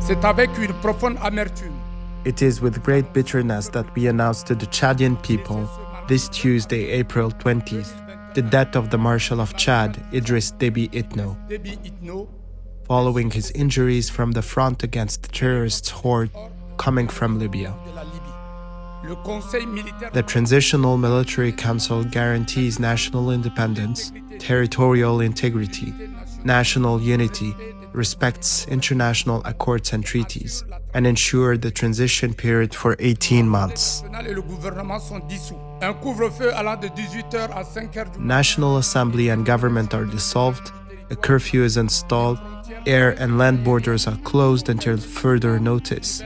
C'est avec une profonde amertume. It is with great bitterness that we announce to the Chadian people this Tuesday, April 20th, the death of the Marshal of Chad, Idriss Déby Itno, following his injuries from the front against the terrorists' horde coming from Libya. The Transitional Military Council guarantees national independence, territorial integrity, national unity, respects international accords and treaties, and ensure the transition period for 18 months. National Assembly and government are dissolved, a curfew is installed, air and land borders are closed until further notice.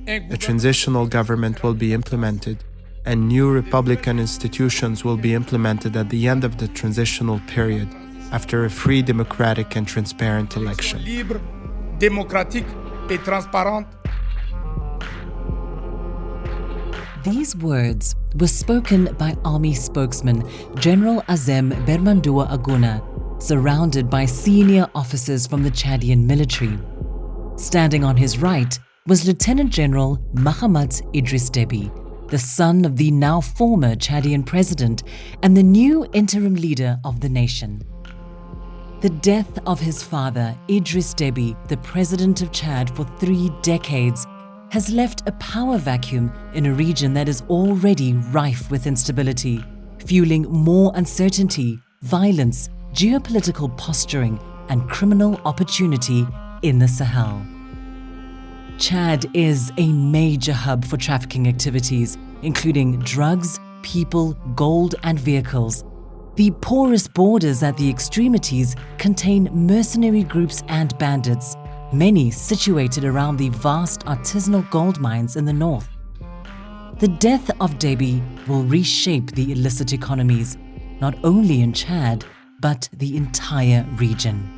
A transitional government will be implemented, and new republican institutions will be implemented at the end of the transitional period after a free, democratic and transparent election. Libre, démocratique et transparente. These words were spoken by Army spokesman General Azem Bermandoua Aguna, surrounded by senior officers from the Chadian military. Standing on his right was Lieutenant General Mahamat Idriss Déby, the son of the now former Chadian president and the new interim leader of the nation. The death of his father, Idriss Déby, the president of Chad for 3 decades, has left a power vacuum in a region that is already rife with instability, fueling more uncertainty, violence, geopolitical posturing, and criminal opportunity in the Sahel. Chad is a major hub for trafficking activities, including drugs, people, gold, and vehicles. The porous borders at the extremities contain mercenary groups and bandits, many situated around the vast artisanal gold mines in the north. The death of Déby will reshape the illicit economies, not only in Chad, but the entire region.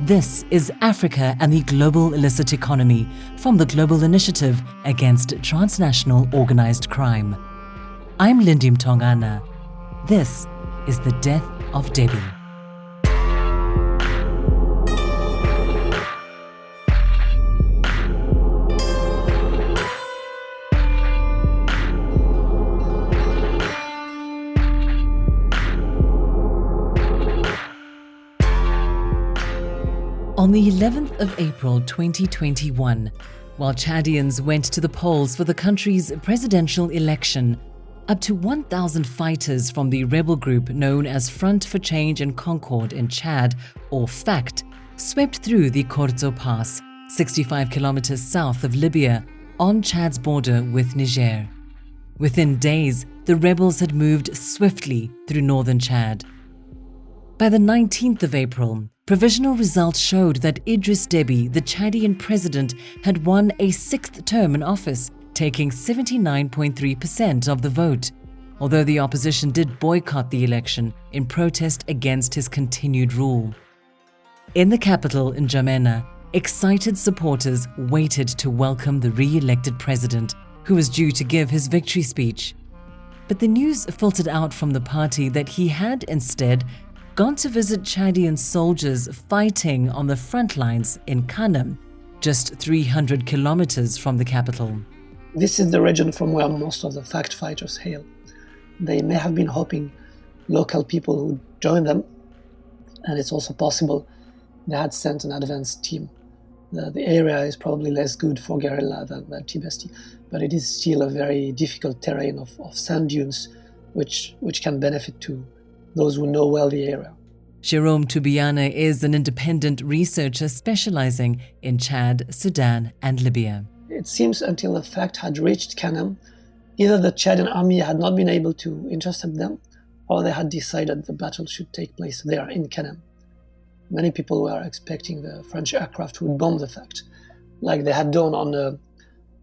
This is Africa and the Global Illicit Economy from the Global Initiative Against Transnational Organized Crime. I'm Lindy Mtongana. This is the Death of Déby. On the 11th of April 2021, while Chadians went to the polls for the country's presidential election, up to 1,000 fighters from the rebel group known as Front for Change and Concord in Chad, or FACT, swept through the Corzo Pass, 65 kilometers south of Libya, on Chad's border with Niger. Within days, the rebels had moved swiftly through northern Chad. By the 19th of April, provisional results showed that Idriss Déby, the Chadian president, had won a 6th term in office, taking 79.3% of the vote, although the opposition did boycott the election in protest against his continued rule. In the capital, N'Djamena, excited supporters waited to welcome the re-elected president, who was due to give his victory speech. But the news filtered out from the party that he had instead gone to visit Chadian soldiers fighting on the front lines in Kanem, just 300 kilometers from the capital. This is the region from where most of the FACT fighters hail. They may have been hoping local people would join them, and it's also possible they had sent an advance team. The area is probably less good for guerrilla than Tibesti, but it is still a very difficult terrain of sand dunes, which can benefit to those who know well the area. Jérôme Toubiana is an independent researcher specializing in Chad, Sudan, and Libya. It seems until the FACT had reached Kanem, either the Chadian army had not been able to intercept them, or they had decided the battle should take place there in Kanem. Many people were expecting the French aircraft would bomb the FACT, like they had done on the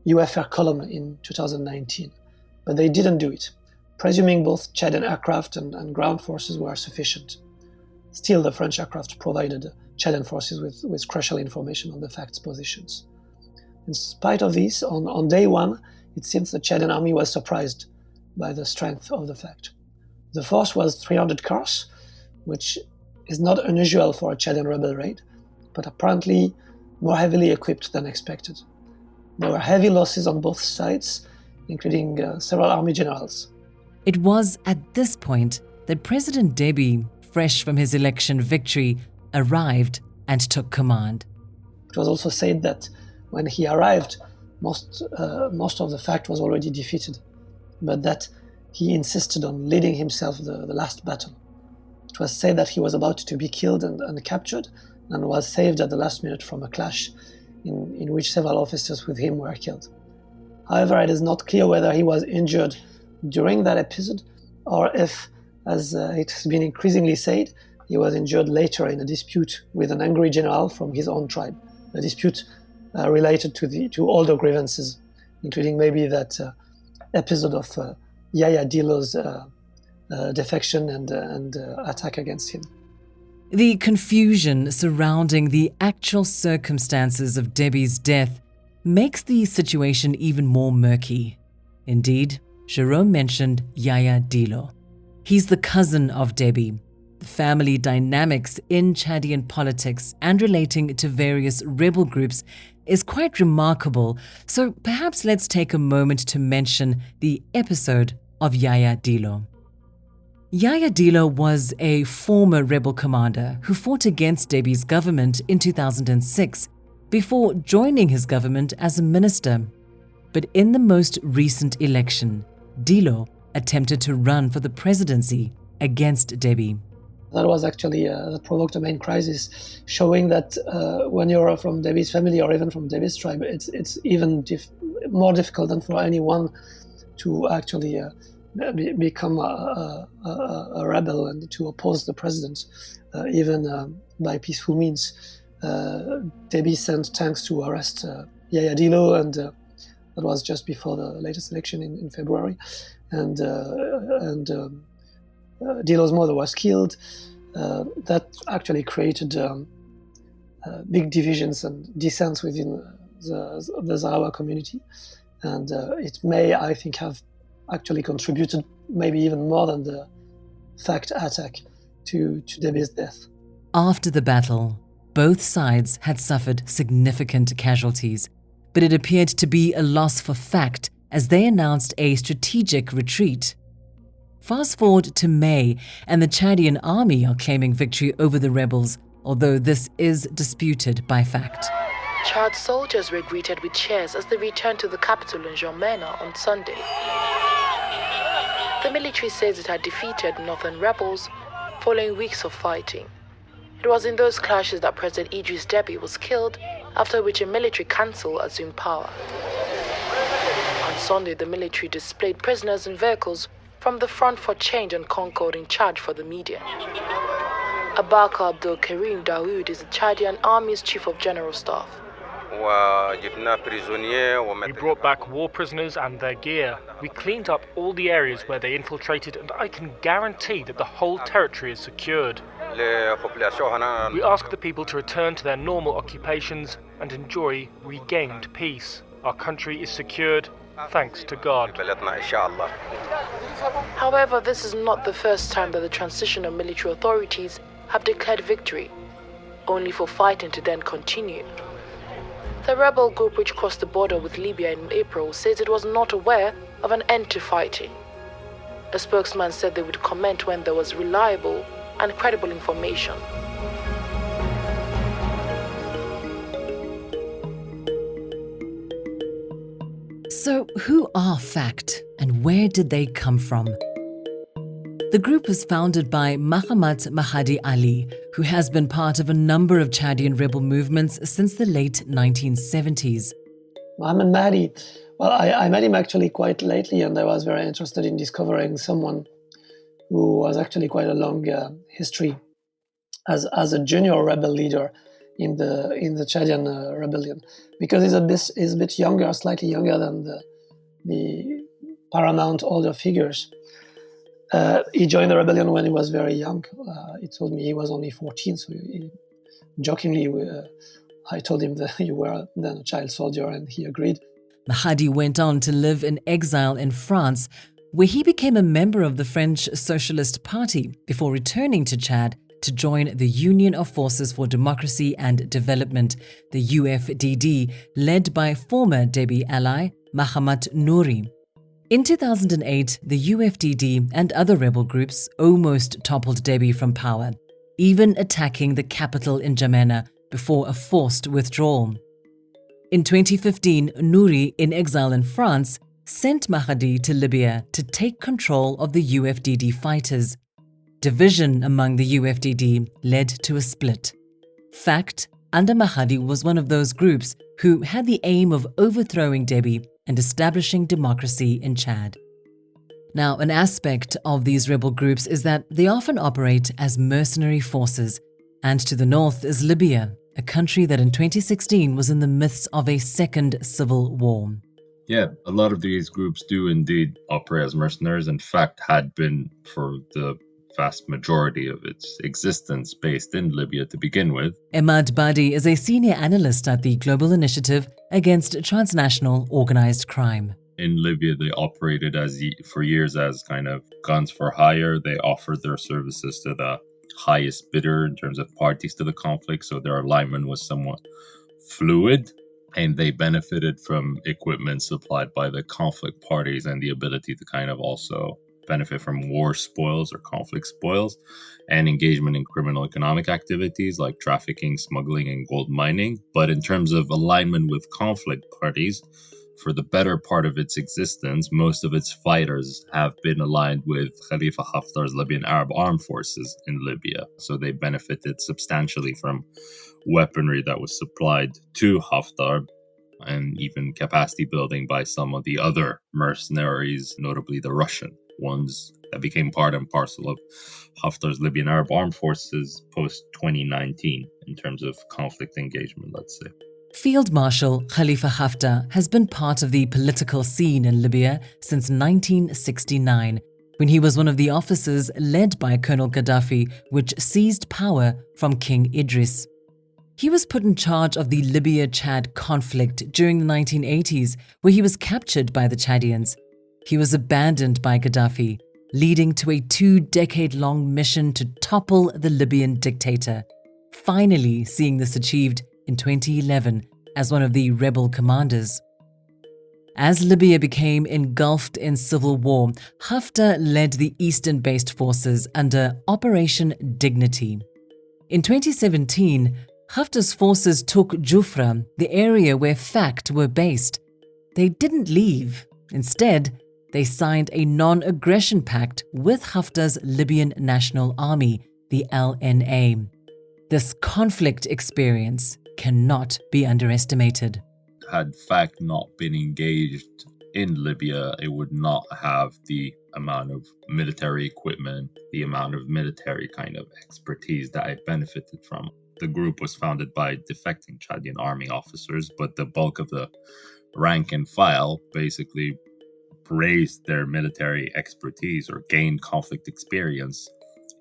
UFR column in 2019, but they didn't do it, presuming both Chadian aircraft and ground forces were sufficient. Still, the French aircraft provided Chadian forces with crucial information on the FACT's positions. In spite of this, on day one, it seems the Chadian army was surprised by the strength of the FACT. The force was 300 cars, which is not unusual for a Chadian rebel raid, but apparently more heavily equipped than expected. There were heavy losses on both sides, including several army generals. It was at this point that President Déby, fresh from his election victory, arrived and took command. It was also said that when he arrived, most of the fact was already defeated, but that he insisted on leading himself the last battle. It was said that he was about to be killed and captured, and was saved at the last minute from a clash in which several officers with him were killed. However, it is not clear whether he was injured during that episode, or if, as it has been increasingly said, he was injured later in a dispute with an angry general from his own tribe, a dispute related to older grievances, including maybe that episode of Yaya Dilo's defection and attack against him. The confusion surrounding the actual circumstances of Déby's death makes the situation even more murky. Indeed, Jerome mentioned Yaya Dilo. He's the cousin of Déby. The family dynamics in Chadian politics and relating to various rebel groups is quite remarkable, so perhaps let's take a moment to mention the episode of Yaya Dilo. Yaya Dilo was a former rebel commander who fought against Déby's government in 2006 before joining his government as a minister. But in the most recent election, Dilo attempted to run for the presidency against Déby. That was actually, that provoked a main crisis, showing that when you're from Déby's family or even from Déby's tribe, it's even more difficult than for anyone to actually become a rebel and to oppose the president, even by peaceful means. Déby sent tanks to arrest Yaya Dilo, and that was just before the latest election in February. And Dilo's mother was killed. That actually created big divisions and dissents within the Zahawa community. And it may, I think, have actually contributed maybe even more than the fact attack to Déby's death. After the battle, both sides had suffered significant casualties, but it appeared to be a loss for fact as they announced a strategic retreat. Fast forward to May, and the Chadian army are claiming victory over the rebels, although this is disputed by fact. Chad soldiers were greeted with cheers as they returned to the capital in N'Djamena on Sunday. The military says it had defeated northern rebels following weeks of fighting. It was in those clashes that President Idriss Déby was killed, after which a military council assumed power. On Sunday, the military displayed prisoners and vehicles from the Front for Change and Concord in Chad for the media. Abaka Abdul Karim Dawood is the Chadian Army's Chief of General Staff. We brought back war prisoners and their gear. We cleaned up all the areas where they infiltrated, and I can guarantee that the whole territory is secured. We ask the people to return to their normal occupations and enjoy regained peace. Our country is secured, thanks to God. However, this is not the first time that the transitional military authorities have declared victory, only for fighting to then continue. The rebel group, which crossed the border with Libya in April, says it was not aware of an end to fighting. A spokesman said they would comment when there was reliable and credible information. So, who are FACT and where did they come from? The group was founded by Mahamat Mahdi Ali, who has been part of a number of Chadian rebel movements since the late 1970s. Mohammed Mahdi, well, I met him actually quite lately, and I was very interested in discovering someone who was actually quite a long history as a junior rebel leader in the Chadian rebellion, because he's a bit younger, slightly younger than the paramount older figures. He joined the rebellion when he was very young. He told me he was only 14, so jokingly, I told him that you were then a child soldier, and he agreed. Mahdi went on to live in exile in France, where he became a member of the French Socialist Party before returning to Chad to join the Union of Forces for Democracy and Development, the UFDD, led by former Déby ally Mahamat Nouri. In 2008, the UFDD and other rebel groups almost toppled Déby from power, even attacking the capital in N'Djamena before a forced withdrawal. In 2015, Nouri, in exile in France, sent Mahdi to Libya to take control of the UFDD fighters. Division among the UFDD led to a split. FACT, under Mahdi, was one of those groups who had the aim of overthrowing Déby and establishing democracy in Chad. Now, an aspect of these rebel groups is that they often operate as mercenary forces, and to the north is Libya, a country that in 2016 was in the midst of a second civil war. Yeah, a lot of these groups do indeed operate as mercenaries. In fact, had been for the vast majority of its existence based in Libya to begin with. Emad Badi is a senior analyst at the Global Initiative Against Transnational Organized Crime. In Libya, they operated for years as kind of guns for hire. They offered their services to the highest bidder in terms of parties to the conflict, so their alignment was somewhat fluid, and they benefited from equipment supplied by the conflict parties and the ability to kind of also benefit from war spoils or conflict spoils and engagement in criminal economic activities like trafficking, smuggling, and gold mining. But in terms of alignment with conflict parties, for the better part of its existence, most of its fighters have been aligned with Khalifa Haftar's Libyan Arab Armed Forces in Libya. So they benefited substantially from weaponry that was supplied to Haftar and even capacity building by some of the other mercenaries, notably the Russian ones that became part and parcel of Haftar's Libyan Arab Armed Forces post-2019 in terms of conflict engagement, let's say. Field Marshal Khalifa Haftar has been part of the political scene in Libya since 1969, when he was one of the officers led by Colonel Gaddafi, which seized power from King Idriss. He was put in charge of the Libya-Chad conflict during the 1980s, where he was captured by the Chadians. He was abandoned by Gaddafi, leading to a 2-decade-long mission to topple the Libyan dictator, finally seeing this achieved in 2011 as one of the rebel commanders. As Libya became engulfed in civil war, Haftar led the eastern-based forces under Operation Dignity. In 2017, Haftar's forces took Jufra, the area where FACT were based. They didn't leave. Instead, they signed a non-aggression pact with Haftar's Libyan National Army, the LNA. This conflict experience cannot be underestimated. Had FACT not been engaged in Libya, it would not have the amount of military equipment, the amount of military kind of expertise that it benefited from. The group was founded by defecting Chadian army officers, but the bulk of the rank and file basically raised their military expertise or gained conflict experience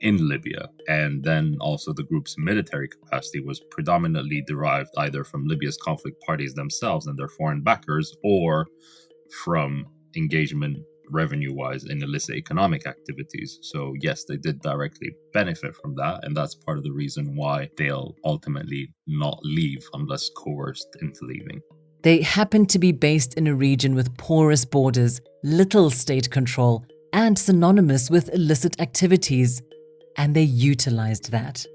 in Libya. And then also the group's military capacity was predominantly derived either from Libya's conflict parties themselves and their foreign backers, or from engagement revenue-wise in illicit economic activities. So yes, they did directly benefit from that, and that's part of the reason why they'll ultimately not leave unless coerced into leaving. They happen to be based in a region with porous borders, little state control, and synonymous with illicit activities. And they utilized that.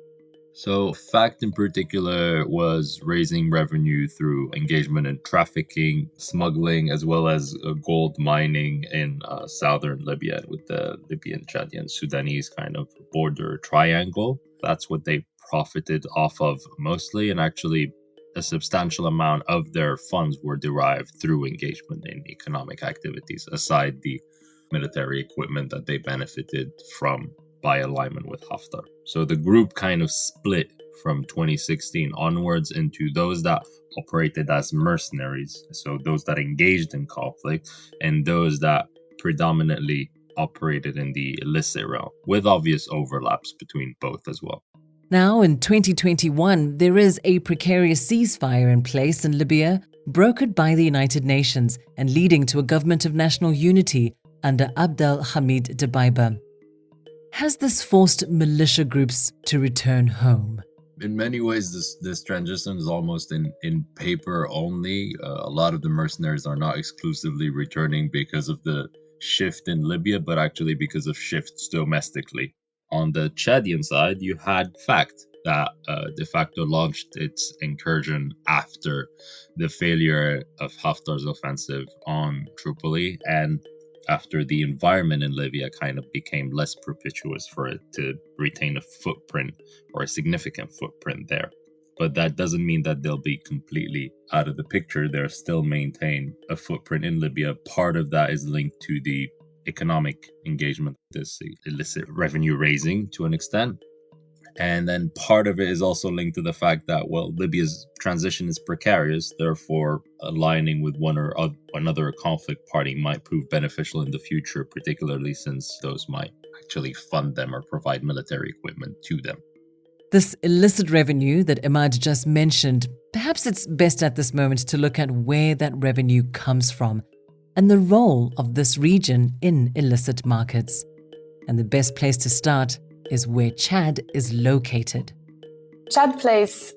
So FACT in particular was raising revenue through engagement in trafficking, smuggling, as well as gold mining in southern Libya with the Libyan, Chadian, Sudanese kind of border triangle. That's what they profited off of mostly, and actually a substantial amount of their funds were derived through engagement in economic activities, aside the military equipment that they benefited from by alignment with Haftar. So the group kind of split from 2016 onwards into those that operated as mercenaries, so those that engaged in conflict, and those that predominantly operated in the illicit realm, with obvious overlaps between both as well. Now, in 2021, there is a precarious ceasefire in place in Libya, brokered by the United Nations and leading to a government of national unity under Abdel Hamid Dbeibeh. has this forced militia groups to return home? In many ways, this transition is almost in paper only. A lot of the mercenaries are not exclusively returning because of the shift in Libya, but actually because of shifts domestically. On the Chadian side, you had FACT that de facto launched its incursion after the failure of Haftar's offensive on Tripoli, and after the environment in Libya kind of became less propitious for it to retain a footprint or a significant footprint there. But that doesn't mean that they'll be completely out of the picture. They'll still maintain a footprint in Libya. Part of that is linked to the economic engagement, this illicit revenue raising to an extent. And then part of it is also linked to the fact that, well, Libya's transition is precarious, therefore aligning with one or another conflict party might prove beneficial in the future, particularly since those might actually fund them or provide military equipment to them. This illicit revenue that Imad just mentioned, perhaps it's best at this moment to look at where that revenue comes from and the role of this region in illicit markets. And the best place to start is where Chad is located. Chad plays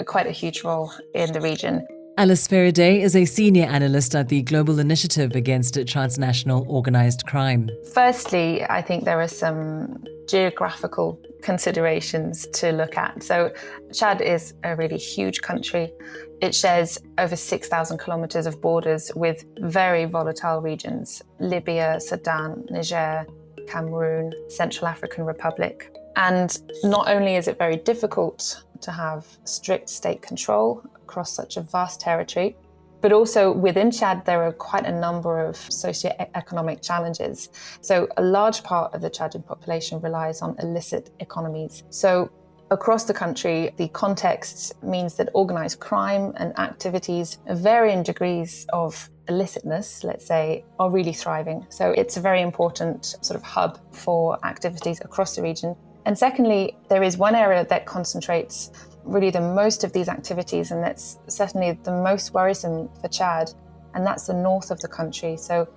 quite a huge role in the region. Alice Faraday is a senior analyst at the Global Initiative Against Transnational Organized Crime. Firstly, I think there are some geographical considerations to look at. So Chad is a really huge country. It shares over 6,000 kilometers of borders with very volatile regions: Libya, Sudan, Niger, Cameroon, Central African Republic. And not only is it very difficult to have strict state control across such a vast territory, but also within Chad, there are quite a number of socio-economic challenges. So a large part of the Chadian population relies on illicit economies. So across the country, the context means that organized crime and activities of varying degrees of illicitness, let's say, are really thriving. So it's a very important sort of hub for activities across the region. And secondly, there is one area that concentrates really the most of these activities, and that's certainly the most worrisome for Chad, and that's the north of the country. So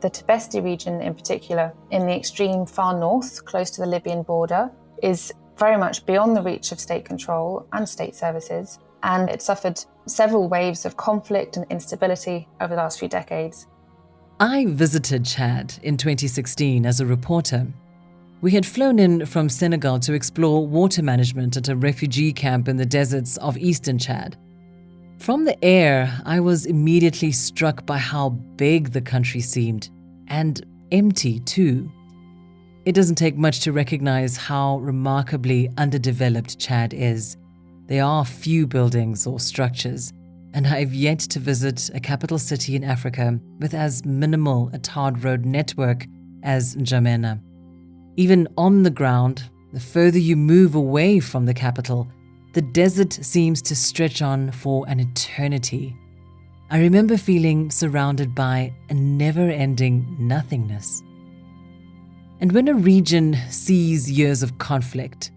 the Tibesti region in particular, in the extreme far north, close to the Libyan border, is very much beyond the reach of state control and state services, and it suffered several waves of conflict and instability over the last few decades. I visited Chad in 2016 as a reporter. We had flown in from Senegal to explore water management at a refugee camp in the deserts of eastern Chad. From the air, I was immediately struck by how big the country seemed, and empty too. It doesn't take much to recognize how remarkably underdeveloped Chad is. There are few buildings or structures, and I've yet to visit a capital city in Africa with as minimal a tarred road network as N'Djamena. Even on the ground, the further you move away from the capital, the desert seems to stretch on for an eternity. I remember feeling surrounded by a never-ending nothingness. And when a region sees years of conflict,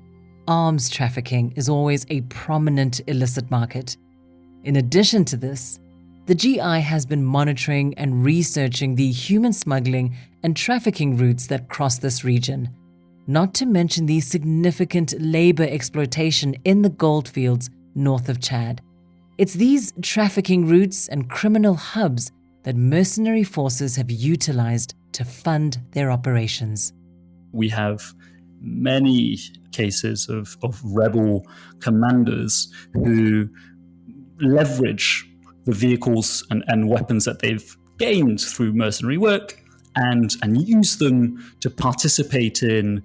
arms trafficking is always a prominent illicit market. In addition to this, the GI has been monitoring and researching the human smuggling and trafficking routes that cross this region, not to mention the significant labor exploitation in the goldfields north of Chad. It's these trafficking routes and criminal hubs that mercenary forces have utilized to fund their operations. We have many cases of rebel commanders who leverage the vehicles and weapons that they've gained through mercenary work and use them to participate in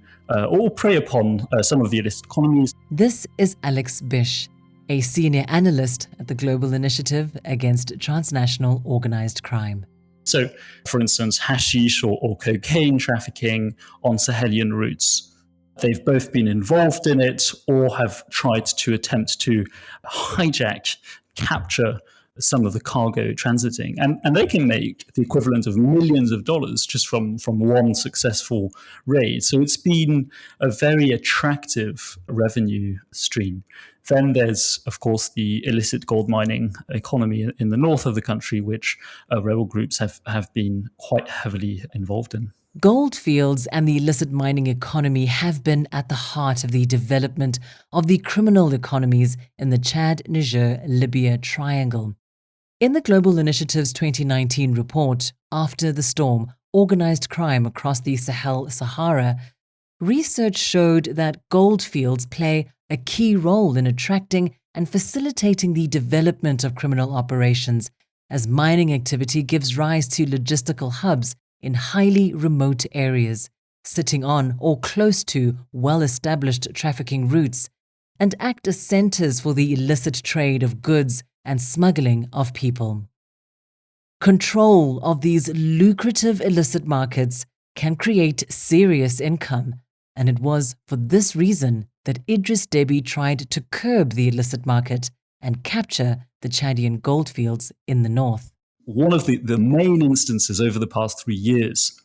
or prey upon some of the illicit economies. This is Alex Bish, a senior analyst at the Global Initiative Against Transnational Organized Crime. So, for instance, hashish or cocaine trafficking on Sahelian routes. They've both been involved in it or have tried to attempt to hijack, capture some of the cargo transiting. And they can make the equivalent of millions of dollars just from one successful raid. So it's been a very attractive revenue stream. Then there's, of course, the illicit gold mining economy in the north of the country, which rebel groups have been quite heavily involved in. Goldfields and the illicit mining economy have been at the heart of the development of the criminal economies in the Chad, Niger, Libya triangle. In the Global Initiative's 2019 report, After the Storm, Organized Crime Across the Sahel-Sahara, research showed that goldfields play a key role in attracting and facilitating the development of criminal operations, as mining activity gives rise to logistical hubs in highly remote areas, sitting on or close to well-established trafficking routes, and act as centers for the illicit trade of goods and smuggling of people. Control of these lucrative illicit markets can create serious income, and it was for this reason that Idriss Déby tried to curb the illicit market and capture the Chadian goldfields in the north. One of the main instances over the past 3 years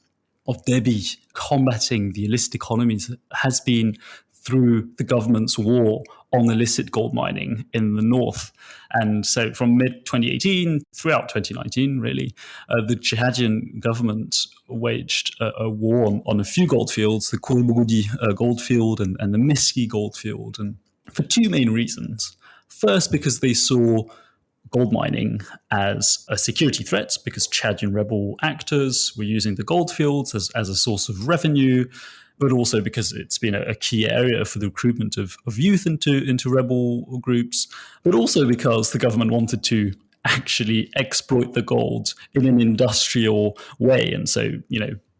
of Déby combating the illicit economies has been through the government's war on illicit gold mining in the north. And so from mid-2018 throughout 2019, really, the Chadian government waged a war on a few goldfields, the Kouroubougoudy goldfield and the Miski goldfield, and for two main reasons. First, because they saw gold mining as a security threat, because Chadian rebel actors were using the goldfields as a source of revenue, but also because it's been a key area for the recruitment of youth into rebel groups, but also because the government wanted to actually exploit the gold in an industrial way. And so,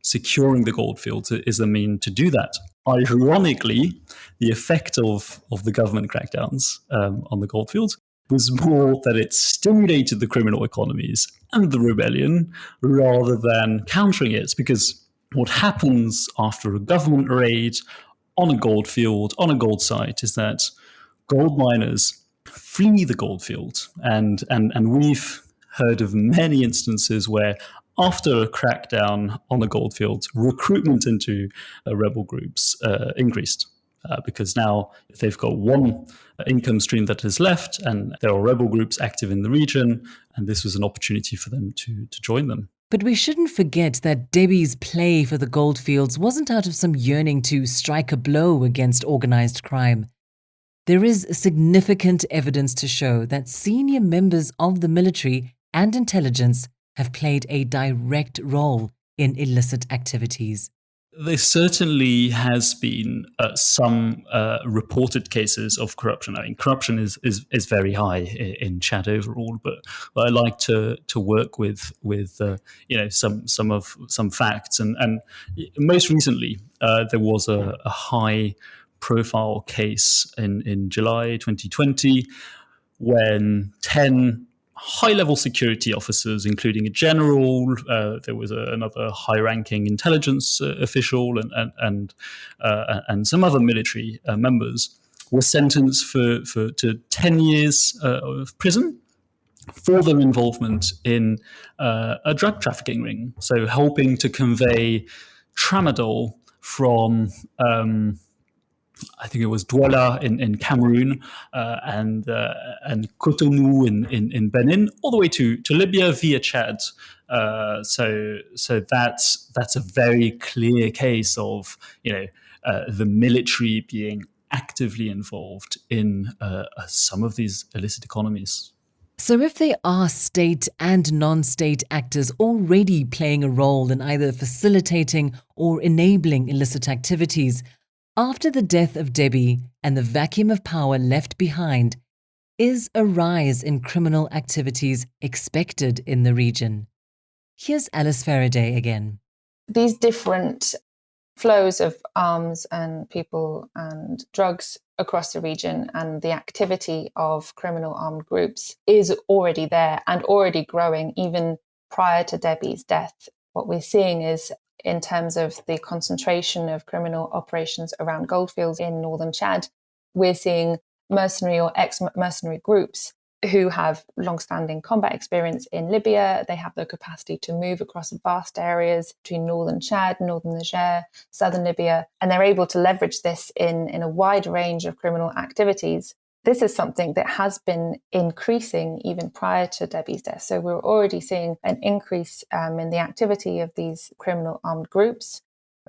securing the goldfields is a mean to do that. Ironically, the effect of the government crackdowns on the goldfields was more that it stimulated the criminal economies and the rebellion rather than countering it, because what happens after a government raid on a gold field, on a gold site, is that gold miners flee the gold field. And we've heard of many instances where after a crackdown on a gold field, recruitment into rebel groups increased. Because now they've got one income stream that is left, and there are rebel groups active in the region, and this was an opportunity for them to join them. But we shouldn't forget that Déby's play for the goldfields wasn't out of some yearning to strike a blow against organized crime. There is significant evidence to show that senior members of the military and intelligence have played a direct role in illicit activities. There certainly has been some reported cases of corruption. I mean, corruption is very high in Chad overall, but I like to work with some facts. And most recently, there was a high profile case in July 2020 when 10 high-level security officers, including a general, there was another high-ranking intelligence official, and some other military members, were sentenced to 10 years of prison for their involvement in a drug trafficking ring. So helping to convey tramadol from I think it was Douala in Cameroon and Cotonou in Benin, all the way to Libya via Chad. So that's a very clear case of the military being actively involved in some of these illicit economies. So if there are state and non-state actors already playing a role in either facilitating or enabling illicit activities, after the death of Déby and the vacuum of power left behind, is a rise in criminal activities expected in the region? Here's Alice Faraday again. These different flows of arms and people and drugs across the region and the activity of criminal armed groups is already there and already growing even prior to Déby's death. What we're seeing is, in terms of the concentration of criminal operations around goldfields in northern Chad, we're seeing mercenary or ex-mercenary groups who have long-standing combat experience in Libya. They have the capacity to move across vast areas between northern Chad, northern Niger, southern Libya, and they're able to leverage this in a wide range of criminal activities this is something that has been increasing even prior to Déby's death. So we're already seeing an increase in the activity of these criminal armed groups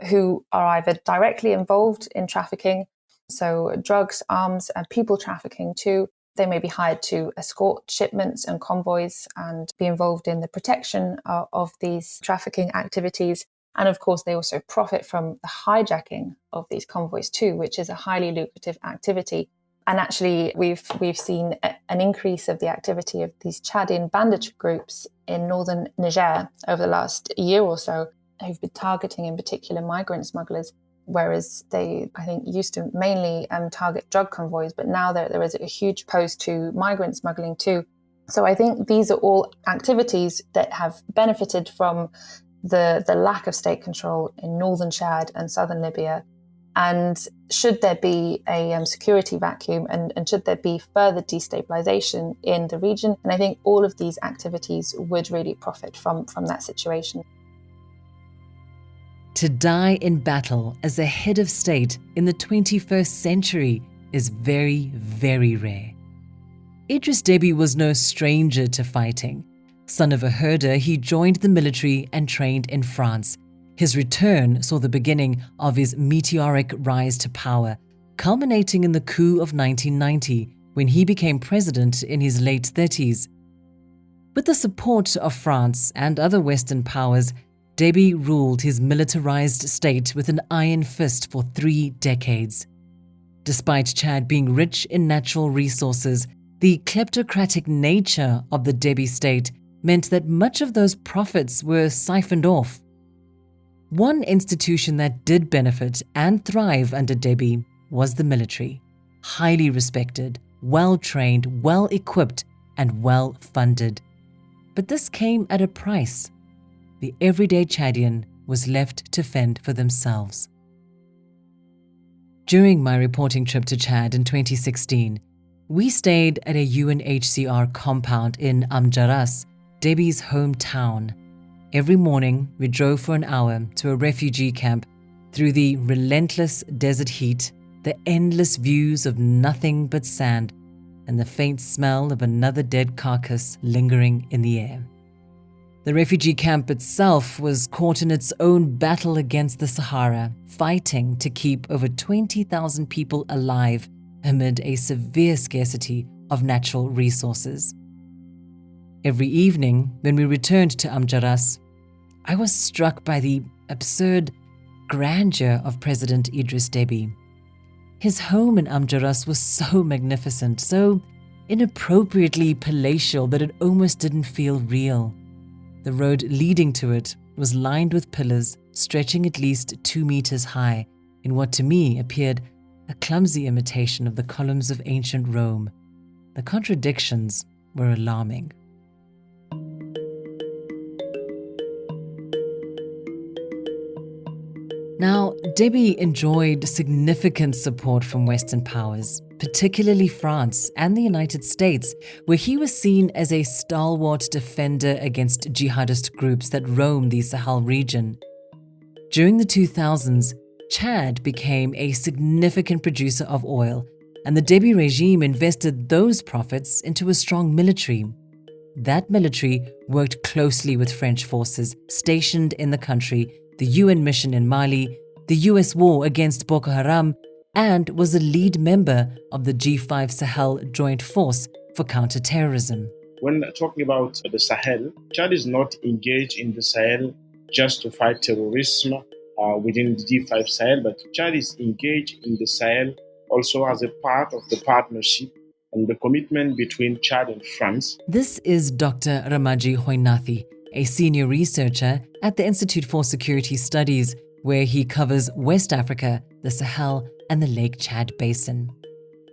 who are either directly involved in trafficking, so drugs, arms, and people trafficking too. They may be hired to escort shipments and convoys and be involved in the protection of these trafficking activities. And of course, they also profit from the hijacking of these convoys too, which is a highly lucrative activity. And actually, we've seen an increase of the activity of these Chadian bandit groups in northern Niger over the last year or so, who've been targeting in particular migrant smugglers, whereas they, I think, used to mainly target drug convoys, but now there is a huge post to migrant smuggling too. So I think these are all activities that have benefited from the lack of state control in northern Chad and southern Libya. And should there be a security vacuum and should there be further destabilization in the region, and I think all of these activities would really profit from that situation. To die in battle as a head of state in the 21st century is very, very rare. Idriss Déby was no stranger to fighting. Son of a herder, he joined the military and trained in France. His return saw the beginning of his meteoric rise to power, culminating in the coup of 1990, when he became president in his late 30s. With the support of France and other Western powers, Déby ruled his militarized state with an iron fist for 3 decades. Despite Chad being rich in natural resources, the kleptocratic nature of the Déby state meant that much of those profits were siphoned off. One institution that did benefit and thrive under Déby was the military, highly respected, well-trained, well-equipped, and well-funded. But this came at a price. The everyday Chadian was left to fend for themselves. During my reporting trip to Chad in 2016, we stayed at a UNHCR compound in Amjaras, Déby's hometown. Every morning, we drove for an hour to a refugee camp through the relentless desert heat, the endless views of nothing but sand, and the faint smell of another dead carcass lingering in the air. The refugee camp itself was caught in its own battle against the Sahara, fighting to keep over 20,000 people alive amid a severe scarcity of natural resources. Every evening, when we returned to Amjaras, I was struck by the absurd grandeur of President Idriss Déby. His home in Amjaras was so magnificent, so inappropriately palatial that it almost didn't feel real. The road leading to it was lined with pillars stretching at least 2 meters high in what to me appeared a clumsy imitation of the columns of ancient Rome. The contradictions were alarming. Now, Déby enjoyed significant support from Western powers, particularly France and the United States, where he was seen as a stalwart defender against jihadist groups that roam the Sahel region. During the 2000s, Chad became a significant producer of oil, and the Déby regime invested those profits into a strong military. That military worked closely with French forces stationed in the country, the UN mission in Mali, the US war against Boko Haram, and was a lead member of the G5 Sahel Joint Force for Counterterrorism. When talking about the Sahel, Chad is not engaged in the Sahel just to fight terrorism within the G5 Sahel, but Chad is engaged in the Sahel also as a part of the partnership and the commitment between Chad and France. This is Dr. Ramaji Hoinathi, a senior researcher at the Institute for Security Studies, where he covers West Africa, the Sahel, and the Lake Chad Basin.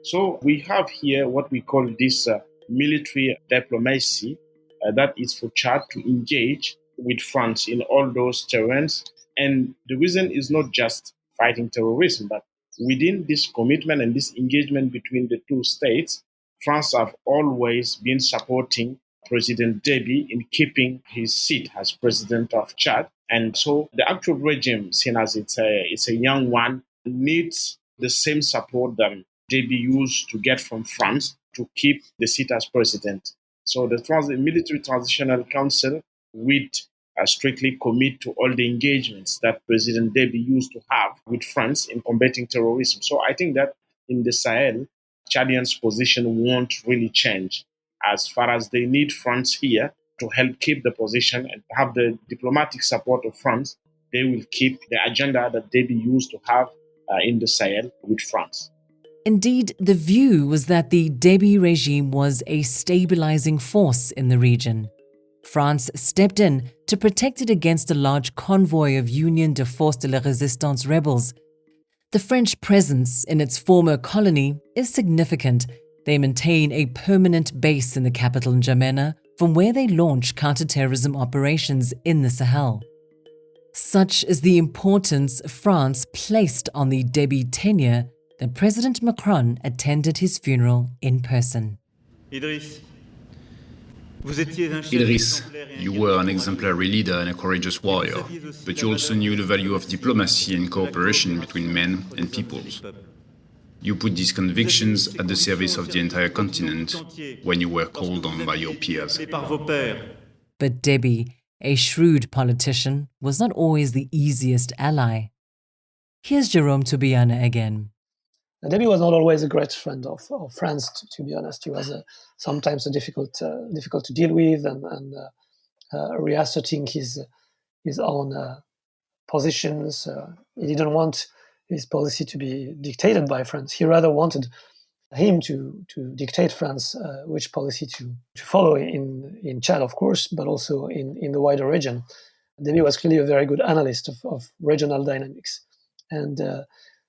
So we have here what we call this military diplomacy that is for Chad to engage with France in all those terrains. And the reason is not just fighting terrorism, but within this commitment and this engagement between the two states, France have always been supporting President Déby in keeping his seat as president of Chad. And so the actual regime, seen as it's a young one, needs the same support that Déby used to get from France to keep the seat as president. So the Military Transitional Council would strictly commit to all the engagements that President Déby used to have with France in combating terrorism. So I think that in the Sahel, Chadians' position won't really change as far as they need France here to help keep the position and have the diplomatic support of France. They will keep the agenda that Déby used to have in the Sahel with France. Indeed, the view was that the Déby regime was a stabilizing force in the region. France stepped in to protect it against a large convoy of Union de Force de la Résistance rebels. The French presence in its former colony is significant. They maintain a permanent base in the capital N'Djamena, from where they launch counterterrorism operations in the Sahel. Such is the importance France placed on the Déby tenure that President Macron attended his funeral in person. Idriss, you were an exemplary leader and a courageous warrior, but you also knew the value of diplomacy and cooperation between men and peoples. You put these convictions at the service of the entire continent when you were called on by your peers. But Déby, a shrewd politician, was not always the easiest ally. Here's Jerome Toubiana again. Déby was not always a great friend of France, to be honest. He was sometimes difficult to deal with and reasserting his own positions. He didn't want his policy to be dictated by France. He rather wanted him to dictate France which policy to follow in Chad, of course, but also in the wider region. Déby was clearly a very good analyst of regional dynamics. And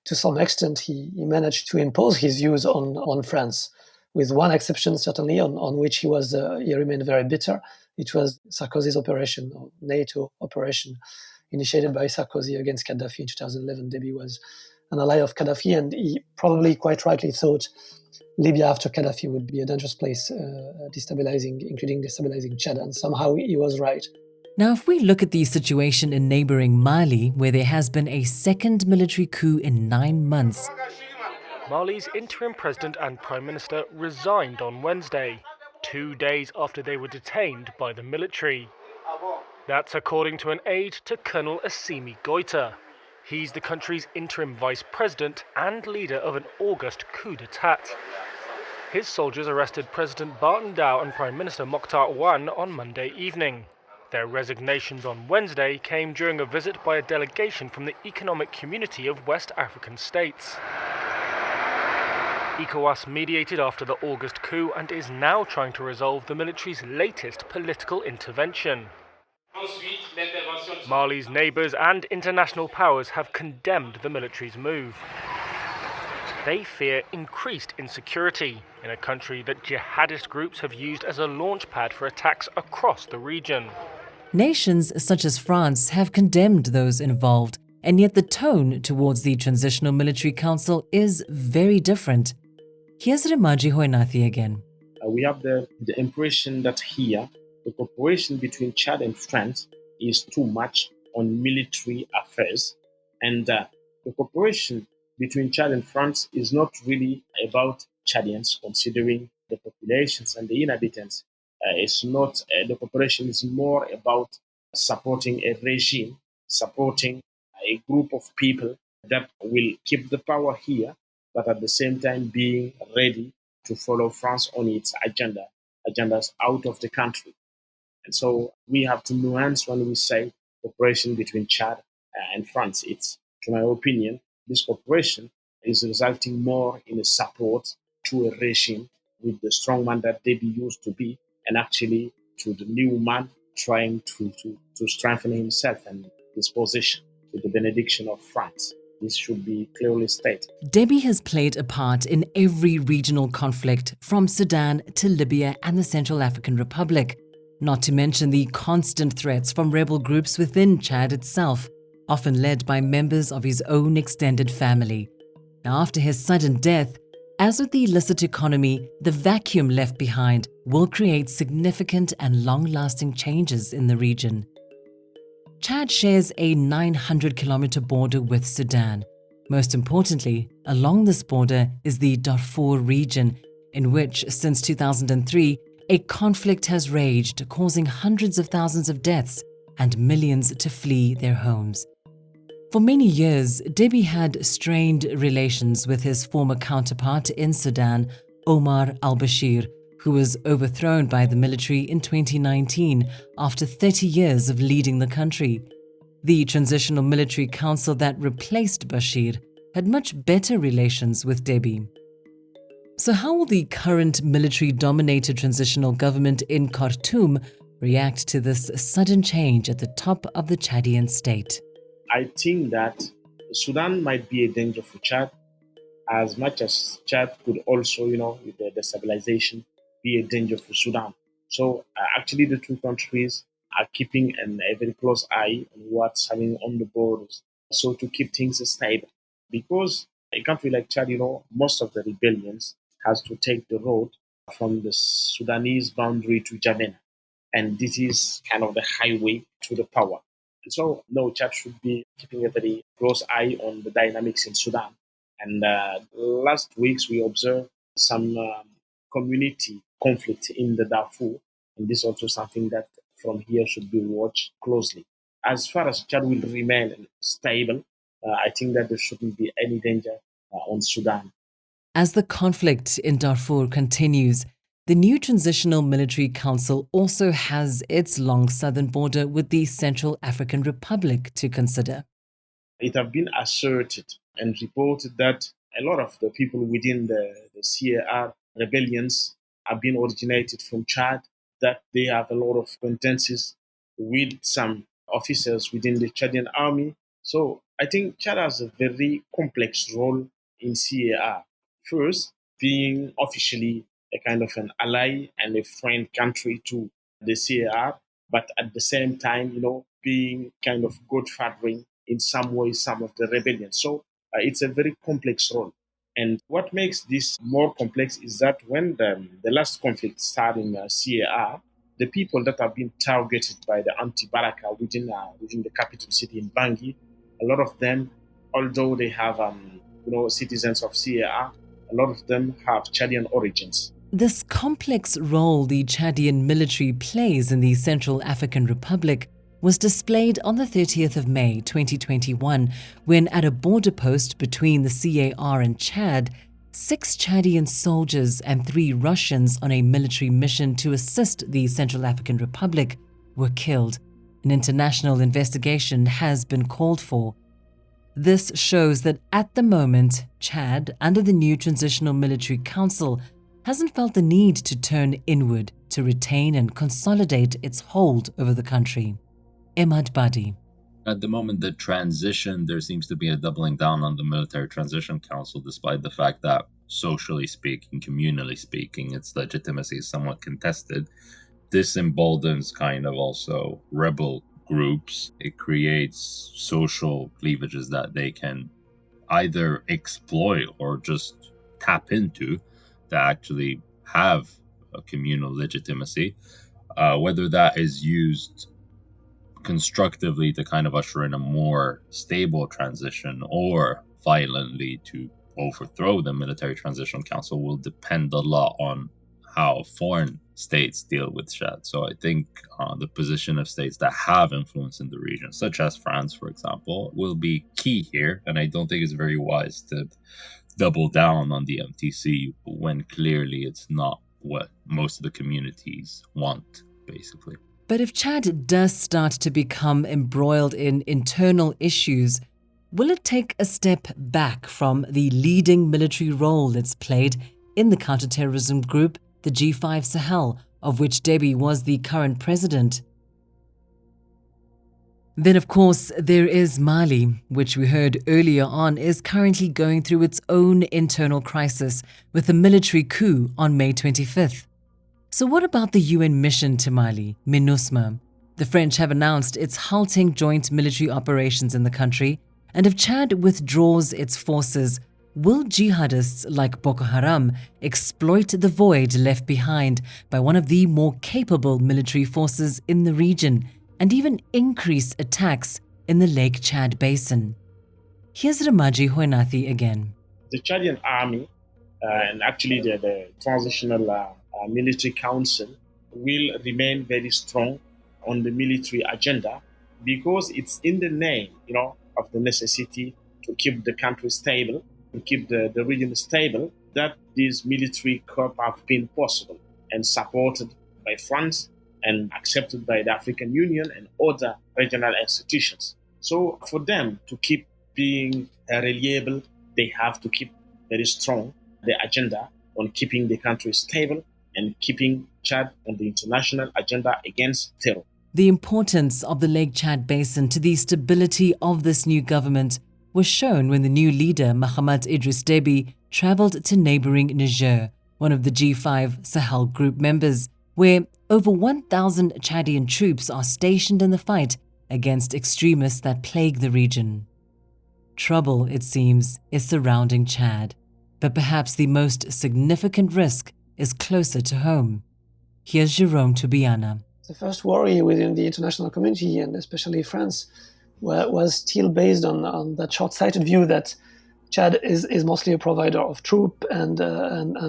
to some extent, he managed to impose his views on France, with one exception certainly on which he remained very bitter. It was Sarkozy's operation, or NATO operation, initiated by Sarkozy against Gaddafi in 2011. Déby was an ally of Gaddafi, and he probably quite rightly thought Libya after Gaddafi would be a dangerous place, including destabilizing Chad, and somehow he was right. Now, if we look at the situation in neighboring Mali, where there has been a second military coup in 9 months. Mali's interim president and prime minister resigned on Wednesday, 2 days after they were detained by the military. That's according to an aide to Colonel Assimi Goïta. He's the country's interim vice president and leader of an August coup d'etat. His soldiers arrested President Barton Dow and Prime Minister Mokhtar Ouane on Monday evening. Their resignations on Wednesday came during a visit by a delegation from the Economic Community of West African States. ECOWAS mediated after the August coup and is now trying to resolve the military's latest political intervention. Mali's neighbours and international powers have condemned the military's move. They fear increased insecurity in a country that jihadist groups have used as a launchpad for attacks across the region. Nations such as France have condemned those involved, and yet the tone towards the Transitional Military Council is very different. Here's Remaji Hoinathi again. We have the impression that here, the cooperation between Chad and France is too much on military affairs, and the cooperation between Chad and France is not really about Chadians, considering the populations and the inhabitants. It's not, the cooperation is more about supporting a regime, supporting a group of people that will keep the power here, but at the same time being ready to follow France on its agendas out of the country. And so we have to nuance when we say cooperation between Chad and France. It's, to my opinion, this cooperation is resulting more in a support to a regime with the strong man that Déby used to be, and actually to the new man trying to strengthen himself and his position with the benediction of France. This should be clearly stated. Déby has played a part in every regional conflict, from Sudan to Libya and the Central African Republic, not to mention the constant threats from rebel groups within Chad itself, often led by members of his own extended family. Now, after his sudden death, as with the illicit economy, the vacuum left behind will create significant and long-lasting changes in the region. Chad shares a 900-kilometer border with Sudan, Most importantly, along this border is the Darfur region, in which, since 2003, a conflict has raged, causing hundreds of thousands of deaths and millions to flee their homes. For many years, Déby had strained relations with his former counterpart in Sudan, Omar al-Bashir, who was overthrown by the military in 2019 after 30 years of leading the country. The Transitional Military Council that replaced Bashir had much better relations with Déby. So how will the current military-dominated transitional government in Khartoum react to this sudden change at the top of the Chadian state? I think that Sudan might be a danger for Chad, as much as Chad could also, with the destabilization, be a danger for Sudan. So actually the two countries are keeping a very close eye on what's happening on the borders, so to keep things stable. Because a country like Chad, most of the rebellions has to take the road from the Sudanese boundary to Jamena. And this is kind of the highway to the power. And so, no, Chad should be keeping a very close eye on the dynamics in Sudan. And last weeks, we observed some community conflict in the Darfur. And this is also something that from here should be watched closely. As far as Chad will remain stable, I think that there shouldn't be any danger on Sudan. As the conflict in Darfur continues, the new Transitional Military Council also has its long southern border with the Central African Republic to consider. It has been asserted and reported that a lot of the people within the CAR rebellions have been originated from Chad, that they have a lot of acquaintances with some officers within the Chadian army. So I think Chad has a very complex role in CAR. First, being officially a kind of an ally and a friend country to the CAR, but at the same time, being kind of godfathering in some way some of the rebellions. So it's a very complex role. And what makes this more complex is that when the last conflict started in CAR, the people that have been targeted by the anti-Baraka within the capital city in Bangui, a lot of them, although they have citizens of CAR, a lot of them have Chadian origins. This complex role the Chadian military plays in the Central African Republic was displayed on the 30th of May 2021 when, at a border post between the CAR and Chad, 6 Chadian soldiers and 3 Russians on a military mission to assist the Central African Republic were killed. An international investigation has been called for. This shows that at the moment, Chad, under the new Transitional Military Council, hasn't felt the need to turn inward to retain and consolidate its hold over the country. Emad Badi. At the moment, the transition, there seems to be a doubling down on the Military Transition Council, despite the fact that, socially speaking, communally speaking, its legitimacy is somewhat contested. This emboldens kind of also rebel groups. It creates social cleavages that they can either exploit or just tap into to actually have a communal legitimacy. Whether that is used constructively to kind of usher in a more stable transition or violently to overthrow the Military Transition Council will depend a lot on how foreign states deal with Chad. So I think the position of states that have influence in the region, such as France, for example, will be key here. And I don't think it's very wise to double down on the MTC when clearly it's not what most of the communities want, basically. But if Chad does start to become embroiled in internal issues, will it take a step back from the leading military role it's played in the counterterrorism group, the G5 Sahel, of which Déby was the current president? Then, of course, there is Mali, which we heard earlier on is currently going through its own internal crisis with a military coup on May 25th. So what about the UN mission to Mali, MINUSMA? The French have announced it's halting joint military operations in the country, and if Chad withdraws its forces, will jihadists like Boko Haram exploit the void left behind by one of the more capable military forces in the region and even increase attacks in the Lake Chad basin? Here's Ramaji Hoenathi again. The Chadian army and actually the transitional military council will remain very strong on the military agenda because it's in the name, of the necessity to keep the country stable, to keep the region stable, that these military corps have been possible and supported by France and accepted by the African Union and other regional institutions. So for them to keep being reliable, they have to keep very strong the agenda on keeping the country stable and keeping Chad on the international agenda against terror. The importance of the Lake Chad Basin to the stability of this new government was shown when the new leader, Mahamat Idriss Déby, travelled to neighbouring Niger, one of the G5 Sahel group members, where over 1,000 Chadian troops are stationed in the fight against extremists that plague the region. Trouble, it seems, is surrounding Chad, but perhaps the most significant risk is closer to home. Here's Jerome Tubiana. The first worry within the international community, and especially France, was still based on that short-sighted view that Chad is mostly a provider of troops and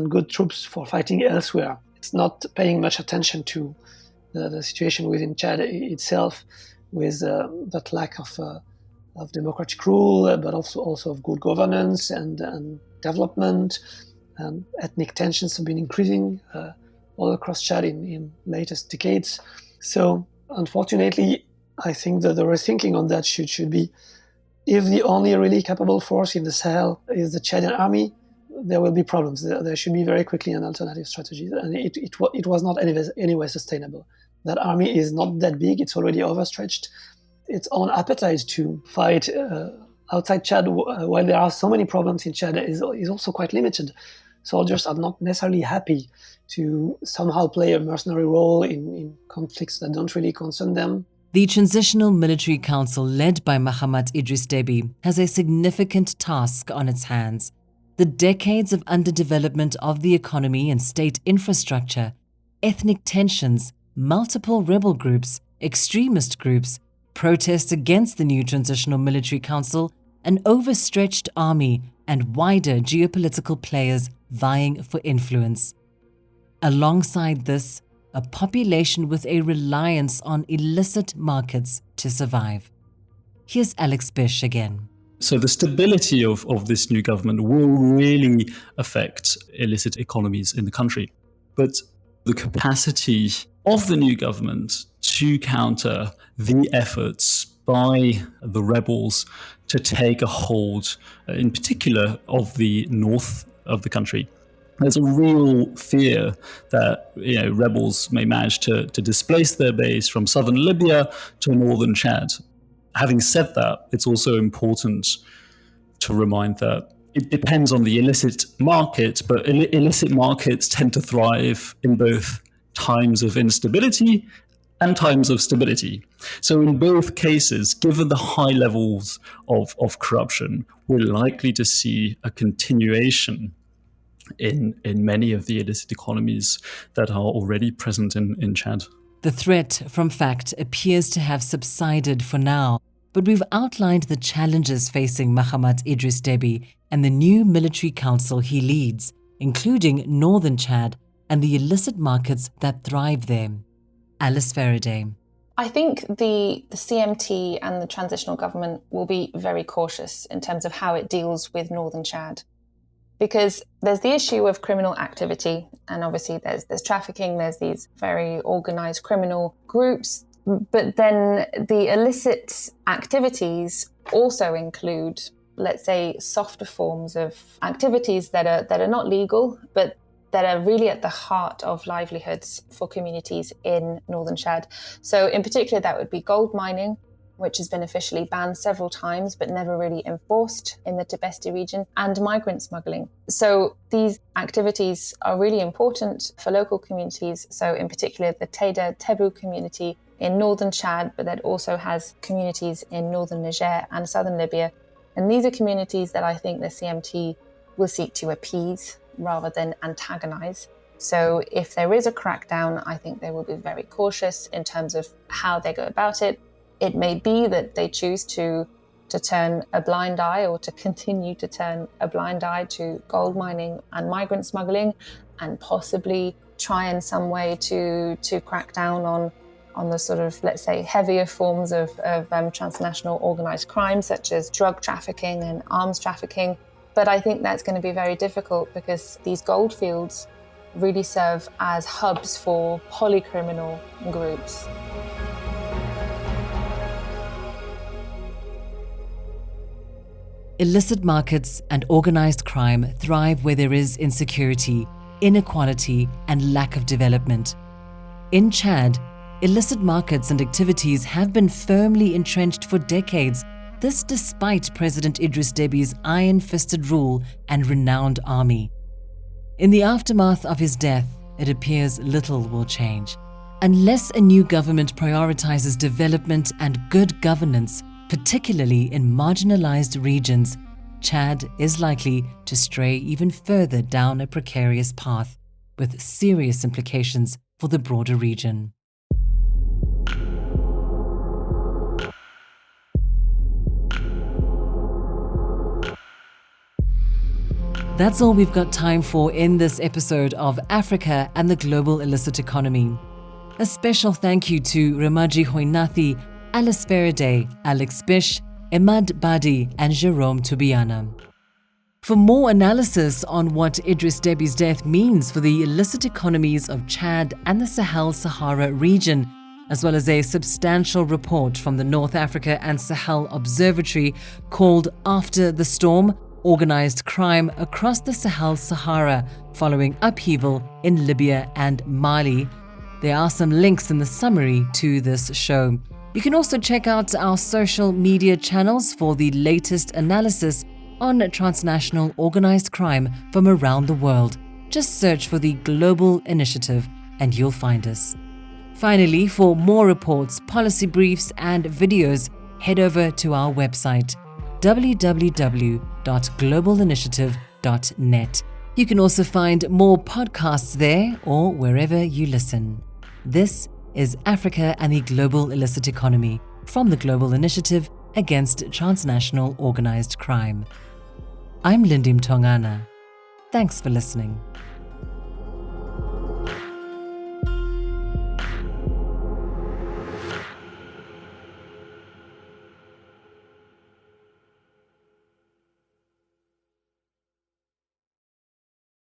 good troops for fighting elsewhere. It's not paying much attention to the situation within Chad itself, with that lack of democratic rule, but also of good governance and development. Ethnic tensions have been increasing all across Chad in latest decades. So unfortunately, I think that the rethinking on that should be, if the only really capable force in the Sahel is the Chadian army, there will be problems. There should be very quickly an alternative strategy. And it was not anyway sustainable. That army is not that big. It's already overstretched. Its own appetite to fight outside Chad, while there are so many problems in Chad, is also quite limited. Soldiers are not necessarily happy to somehow play a mercenary role in conflicts that don't really concern them. The Transitional Military Council, led by Mahamat Idriss Déby, has a significant task on its hands. The decades of underdevelopment of the economy and state infrastructure, ethnic tensions, multiple rebel groups, extremist groups, protests against the new Transitional Military Council, an overstretched army, and wider geopolitical players vying for influence. Alongside this, a population with a reliance on illicit markets to survive. Here's Alex Bish again. So the stability of this new government will really affect illicit economies in the country. But the capacity of the new government to counter the efforts by the rebels to take a hold, in particular, of the north of the country. There's a real fear that rebels may manage to displace their base from southern Libya to northern Chad. Having said that, it's also important to remind that it depends on the illicit market, but illicit markets tend to thrive in both times of instability and times of stability. So in both cases, given the high levels of corruption, we're likely to see a continuation in many of the illicit economies that are already present in Chad. The threat from fact appears to have subsided for now, but we've outlined the challenges facing Mahamat Idriss Déby and the new military council he leads, including northern Chad and the illicit markets that thrive there. Alice Faraday. I think the CMT and the transitional government will be very cautious in terms of how it deals with northern Chad. Because there's the issue of criminal activity, and obviously there's trafficking, there's these very organized criminal groups, but then the illicit activities also include, let's say, softer forms of activities that are not legal, but that are really at the heart of livelihoods for communities in northern Chad. So in particular, that would be gold mining, which has been officially banned several times but never really enforced in the Tibesti region, and migrant smuggling. So these activities are really important for local communities. So in particular, the Teda Tebu community in northern Chad, but that also has communities in northern Niger and southern Libya. And these are communities that I think the CMT will seek to appease rather than antagonize. So if there is a crackdown, I think they will be very cautious in terms of how they go about it. It may be that they choose to to turn a blind eye or to continue to turn a blind eye to gold mining and migrant smuggling, and possibly try in some way to crack down on the sort of, let's say, heavier forms of transnational organized crime, such as drug trafficking and arms trafficking. But I think that's going to be very difficult because these gold fields really serve as hubs for polycriminal groups. Illicit markets and organized crime thrive where there is insecurity, inequality, and lack of development. In Chad, illicit markets and activities have been firmly entrenched for decades, this despite President Idriss Déby's iron-fisted rule and renowned army. In the aftermath of his death, it appears little will change. Unless a new government prioritizes development and good governance, particularly in marginalized regions, Chad is likely to stray even further down a precarious path, with serious implications for the broader region. That's all we've got time for in this episode of Africa and the Global Illicit Economy. A special thank you to Ramaji Hoinathi, Alice Faraday, Alex Bish, Emad Badi, and Jerome Tubiana. For more analysis on what Idriss Déby's death means for the illicit economies of Chad and the Sahel-Sahara region, as well as a substantial report from the North Africa and Sahel Observatory called After the Storm: Organized Crime Across the Sahel-Sahara Following Upheaval in Libya and Mali, there are some links in the summary to this show. You can also check out our social media channels for the latest analysis on transnational organized crime from around the world. Just search for the Global Initiative and you'll find us. Finally, for more reports, policy briefs, and videos, head over to our website, www.globalinitiative.net. You can also find more podcasts there or wherever you listen. This is Africa and the Global Illicit Economy from the Global Initiative Against Transnational Organized Crime. I'm Lindy Mtongana. Thanks for listening.